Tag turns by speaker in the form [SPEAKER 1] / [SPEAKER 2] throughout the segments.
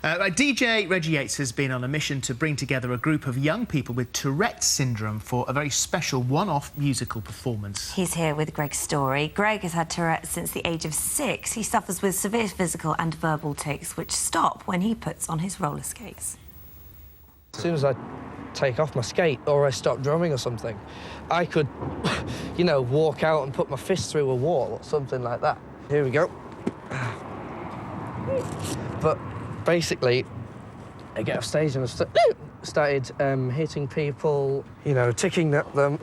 [SPEAKER 1] DJ Reggie Yates has been on a mission to bring together a group of young people with Tourette syndrome for a very special one-off musical performance.
[SPEAKER 2] He's here with Greg Storey. Greg has had Tourette since the age of 6. He suffers with severe physical and verbal tics, which stop when he puts on his roller skates.
[SPEAKER 3] As soon as I take off my skate or I stop drumming or something, I could, you know, walk out and put my fist through a wall or something like that. Here we go. But basically, I get off stage and I started hitting people, you know, ticking at them.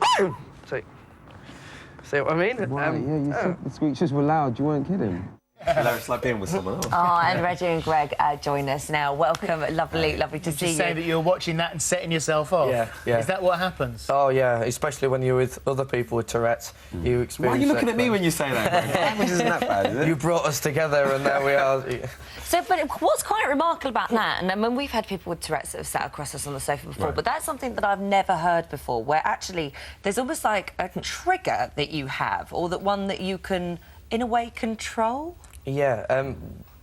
[SPEAKER 3] See what I mean?
[SPEAKER 4] Wow, yeah, you said the screeches were loud, you weren't kidding.
[SPEAKER 5] It's like being with someone else.
[SPEAKER 2] Oh, and Reggie and Greg join us now. Welcome, lovely to see you.
[SPEAKER 1] Did you say that you were watching that and setting yourself off?
[SPEAKER 3] Yeah.
[SPEAKER 1] Is that what happens?
[SPEAKER 3] Oh, yeah, especially when you're with other people with Tourette's, you experience.
[SPEAKER 5] Why are you looking at me when you say that, Greg? Language isn't that bad, is it?
[SPEAKER 3] You brought us together and there we are.
[SPEAKER 2] So, but what's quite remarkable about that, and I mean, we've had people with Tourette's that have sat across us on the sofa before,
[SPEAKER 5] Right.
[SPEAKER 2] but that's something that I've never heard before, where actually there's almost like a trigger that you have, or that one that you can, in a way, control.
[SPEAKER 3] Yeah,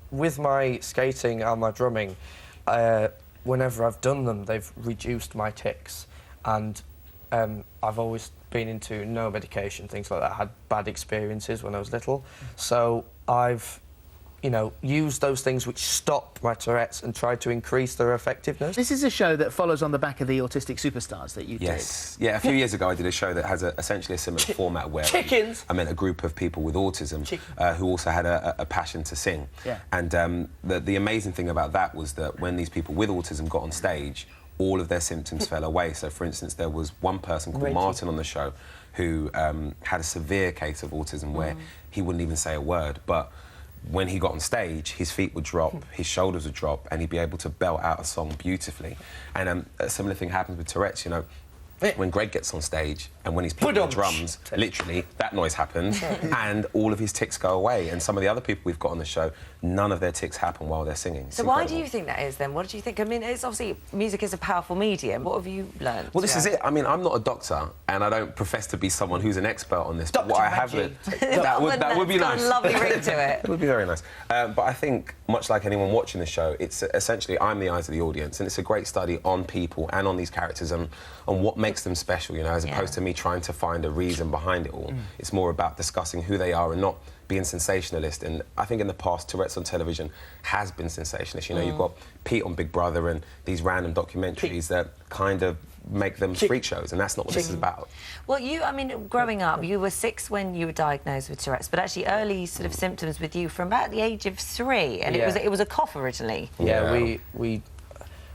[SPEAKER 3] with my skating and my drumming, whenever I've done them, they've reduced my tics. And I've always been into no medication, things like that. I had bad experiences when I was little. So I've, you know, used those things which stop my Tourette's and tried to increase their effectiveness.
[SPEAKER 1] This is a show that follows on the back of the Autistic Superstars that you
[SPEAKER 5] Yes. Yeah, a few years ago I did a show that has essentially a similar format where I met a group of people with autism who also had a passion to sing.
[SPEAKER 1] Yeah.
[SPEAKER 5] And the amazing thing about that was that when these people with autism got on stage, all of their symptoms fell away. So, for instance, there was one person called Martin on the show who had a severe case of autism where he wouldn't even say a word, but when he got on stage, his feet would drop, his shoulders would drop, and he'd be able to belt out a song beautifully. And a similar thing happens with Tourette's, you know. When Greg gets on stage and when he's playing the drums, literally, that noise happens and all of his tics go away. And some of the other people we've got on the show, none of their tics happen while they're singing.
[SPEAKER 2] So why do you think that is, then? What do you think? I mean, it's obviously, music is a powerful medium. What have you learned?
[SPEAKER 5] Well, this is it. I mean, I'm not a doctor and I don't profess to be someone who's an expert on this. But what I have learned... that would be nice.
[SPEAKER 2] Got a lovely ring to it.
[SPEAKER 5] It would be very nice. But I think, much like anyone watching the show, it's essentially I'm the eyes of the audience, and it's a great study on people and on these characters and on what makes them special, you know, as opposed to me trying to find a reason behind it all. It's more about discussing who they are and not being sensationalist. And I think in the past, Tourette's on television has been sensationalist. You know, you've got Pete on Big Brother and these random documentaries that kind of make them freak shows, and that's not what this is about.
[SPEAKER 2] Well, I mean, growing up, you were 6 when you were diagnosed with Tourette's, but actually early sort of symptoms with you from about the age of 3, and it was a cough originally.
[SPEAKER 3] Yeah,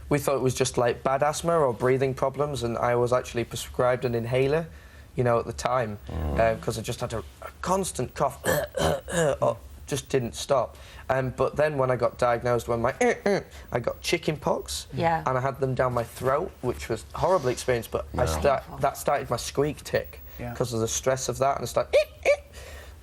[SPEAKER 3] we thought it was just like bad asthma or breathing problems, and I was actually prescribed an inhaler, you know, at the time, because I just had a constant cough, just didn't stop. But then when I got diagnosed, when I got chicken pox, and I had them down my throat, which was a horrible experience, but that started my squeak tic because of the stress of that, and I started...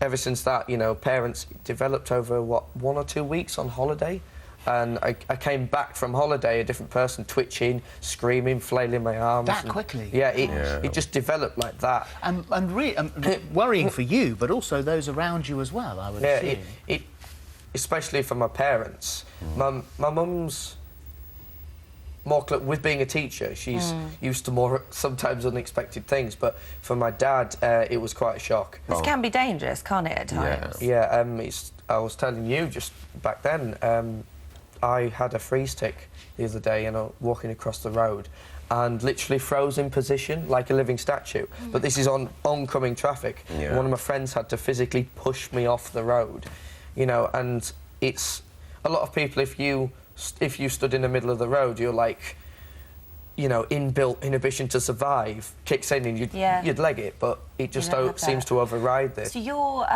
[SPEAKER 3] Ever since that, you know, parents developed over, what, 1 or 2 weeks on holiday. And I came back from holiday a different person, twitching, screaming, flailing my arms.
[SPEAKER 1] That quickly?
[SPEAKER 3] Yeah, it just developed like that.
[SPEAKER 1] And worrying for you, but also those around you as well, I would assume.
[SPEAKER 3] Especially for my parents. My mum's more with being a teacher. She's used to more sometimes unexpected things, but for my dad, it was quite a shock.
[SPEAKER 2] This can be dangerous, can't it, at times?
[SPEAKER 3] Yeah, I was telling you just back then, I had a freeze tic the other day, and I'm walking across the road and literally froze in position like a living statue. But this is on oncoming traffic. Yeah. One of my friends had to physically push me off the road, you know, and it's a lot of people, if you stood in the middle of the road, you're like, you know, inbuilt inhibition to survive kicks in and you'd leg it, but it just seems to override this.
[SPEAKER 2] So you're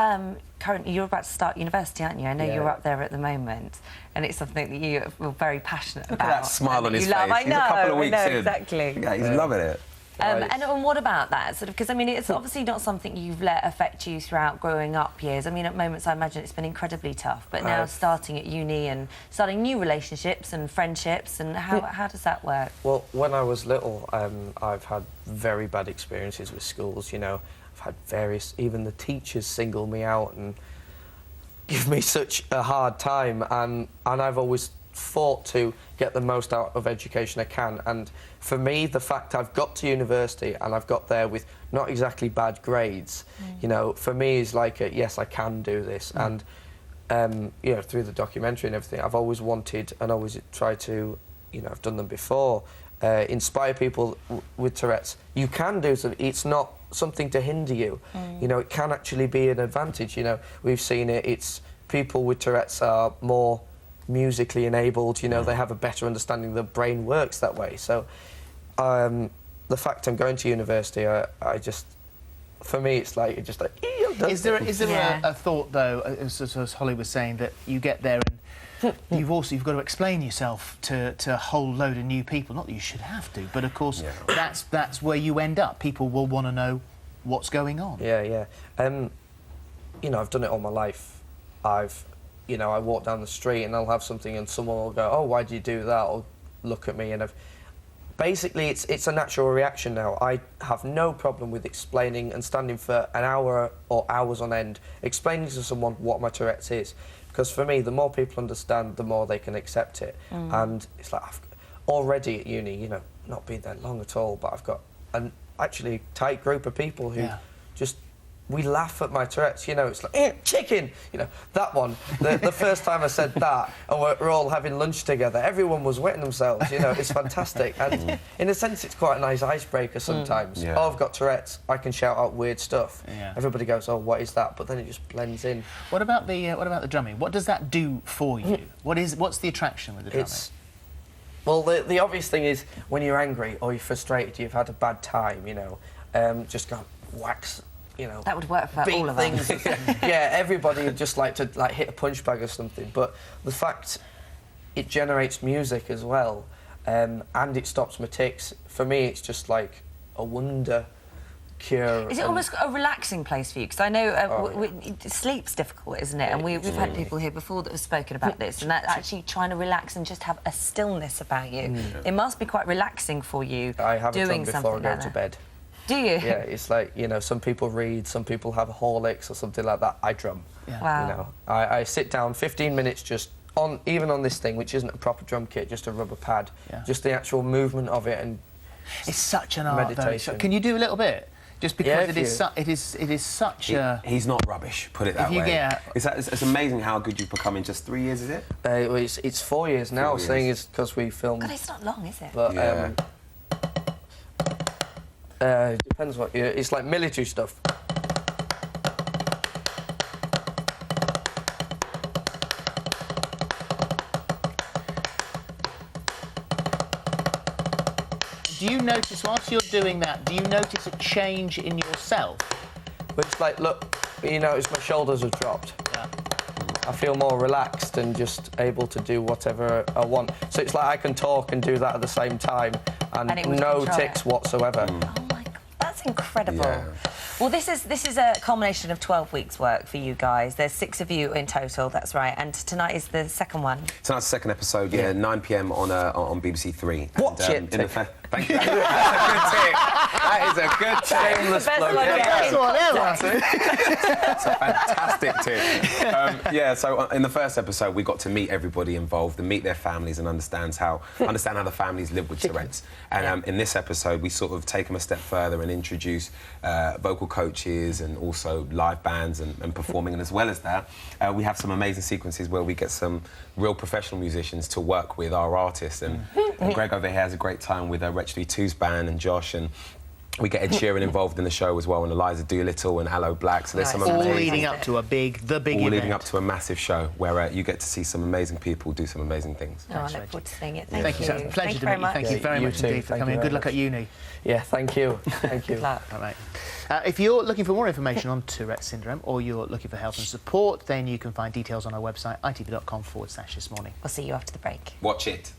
[SPEAKER 2] you're about to start university, aren't you? I know you're up there at the moment, and it's something that you are very passionate about.
[SPEAKER 5] Look at that smile on his face.
[SPEAKER 2] I know,
[SPEAKER 5] he's a couple of weeks in.
[SPEAKER 2] Exactly.
[SPEAKER 5] Yeah, he's loving it.
[SPEAKER 2] And what about that? Sort of, because I mean, it's obviously not something you've let affect you throughout growing up years. I mean, at moments I imagine it's been incredibly tough. But now starting at uni and starting new relationships and friendships, and how does that work?
[SPEAKER 3] Well, when I was little, I've had very bad experiences with schools. You know, I've had even the teachers single me out and give me such a hard time, and I've always fought to get the most out of education I can, and for me, the fact I've got to university and I've got there with not exactly bad grades, you know, for me is like, yes, I can do this, and you know, through the documentary and everything, I've always wanted and always tried to, you know, I've done them before, inspire people with Tourette's. You can do something. It's not something to hinder you. You know, it can actually be an advantage. You know, we've seen it. It's people with Tourette's are more musically enabled. You know, they have a better understanding. The brain works that way. So, the fact I'm going to university, I just, for me, it's like just like.
[SPEAKER 1] Is there a thought though, as Holly was saying, that you get there and you've got to explain yourself to a whole load of new people? Not that you should have to, but of course that's where you end up. People will want to know what's going on.
[SPEAKER 3] Yeah. You know, I've done it all my life. You know, I walk down the street and I'll have something and someone will go, "Oh, why did you do that?" or look at me, and basically it's a natural reaction now. I have no problem with explaining and standing for an hour or hours on end, explaining to someone what my Tourette's is. Because for me, the more people understand, the more they can accept it. And it's like, I've already at uni, you know, not been there long at all, but I've got an actually tight group of people who just, we laugh at my Tourette's, you know, it's like, chicken, you know, that one. The first time I said that, and we're all having lunch together, everyone was wetting themselves, you know, it's fantastic. And in a sense, it's quite a nice icebreaker sometimes. Oh, I've got Tourette's, I can shout out weird stuff. Everybody goes, "Oh, what is that?" But then it just blends in.
[SPEAKER 1] What about the drumming? What does that do for you? What's the attraction with the drumming?
[SPEAKER 3] Well, the obvious thing is when you're angry or you're frustrated, you've had a bad time, you know, just go wax. You know,
[SPEAKER 2] that would work for all of us.
[SPEAKER 3] Yeah, everybody would just like to hit a punch bag or something. But the fact it generates music as well, and it stops my tics. For me, it's just like a wonder cure.
[SPEAKER 2] Is it almost a relaxing place for you? Because I know sleep's difficult, isn't it? And we've had people here before that have spoken about this, and that actually trying to relax and just have a stillness about you. It must be quite relaxing for you.
[SPEAKER 3] I have
[SPEAKER 2] doing
[SPEAKER 3] it done before I go to bed.
[SPEAKER 2] Do you?
[SPEAKER 3] Yeah, it's like, you know, some people read, some people have Horlicks or something like that. I drum.
[SPEAKER 2] Wow.
[SPEAKER 3] You know, I sit down 15 minutes just even on this thing, which isn't a proper drum kit, just a rubber pad. Just the actual movement of it, and
[SPEAKER 1] it's such an art,
[SPEAKER 3] meditation.
[SPEAKER 1] Though. Can you do a little bit? Just because it is such a...
[SPEAKER 5] He's not rubbish, put it that way. It's amazing how good you've become in just 3 years, is it?
[SPEAKER 3] It's 4 years now,
[SPEAKER 5] 4 years.
[SPEAKER 3] Saying it's because we filmed...
[SPEAKER 2] God, it's not long, is it?
[SPEAKER 3] But, it depends what you... It's like military stuff.
[SPEAKER 1] Do you notice, whilst you're doing that, do you notice a change in yourself?
[SPEAKER 3] But it's like, look, you notice my shoulders have dropped. I feel more relaxed and just able to do whatever I want. So it's like I can talk and do that at the same time, and no tics whatsoever.
[SPEAKER 2] Oh my God, that's incredible. Well, this is a culmination of 12 weeks' work for you guys. There's 6 of you in total, that's right. And tonight is the second one.
[SPEAKER 5] Tonight's the second episode, 9 p.m. on BBC Three.
[SPEAKER 3] Watch it.
[SPEAKER 5] Thank you. That is a good tip.
[SPEAKER 3] Shameless plug.
[SPEAKER 5] That's a fantastic tip. So in the first episode, we got to meet everybody involved and meet their families and understand how the families live with Tourette's. And in this episode, we sort of take them a step further and introduce vocal coaches and also live bands and performing. And as well as that, we have some amazing sequences where we get some real professional musicians to work with our artists. And Greg over here has a great time with Wretchedly 2's band and Josh, and we get Ed Sheeran involved in the show as well, and Eliza Doolittle and Aloe Black. So there's some amazing...
[SPEAKER 1] All leading up to the big event.
[SPEAKER 5] All leading up to a massive show where you get to see some amazing people do some amazing things.
[SPEAKER 2] Oh, I look forward to seeing it.
[SPEAKER 1] Thank you. Pleasure to meet you. Thank you very much indeed for coming. Good luck at uni.
[SPEAKER 3] Yeah, thank you. Thank you.
[SPEAKER 2] Good luck.
[SPEAKER 1] All right. If you're looking for more information on Tourette syndrome or you're looking for help and support, then you can find details on our website, itv.com/thismorning.
[SPEAKER 2] We'll see you after the break.
[SPEAKER 5] Watch it.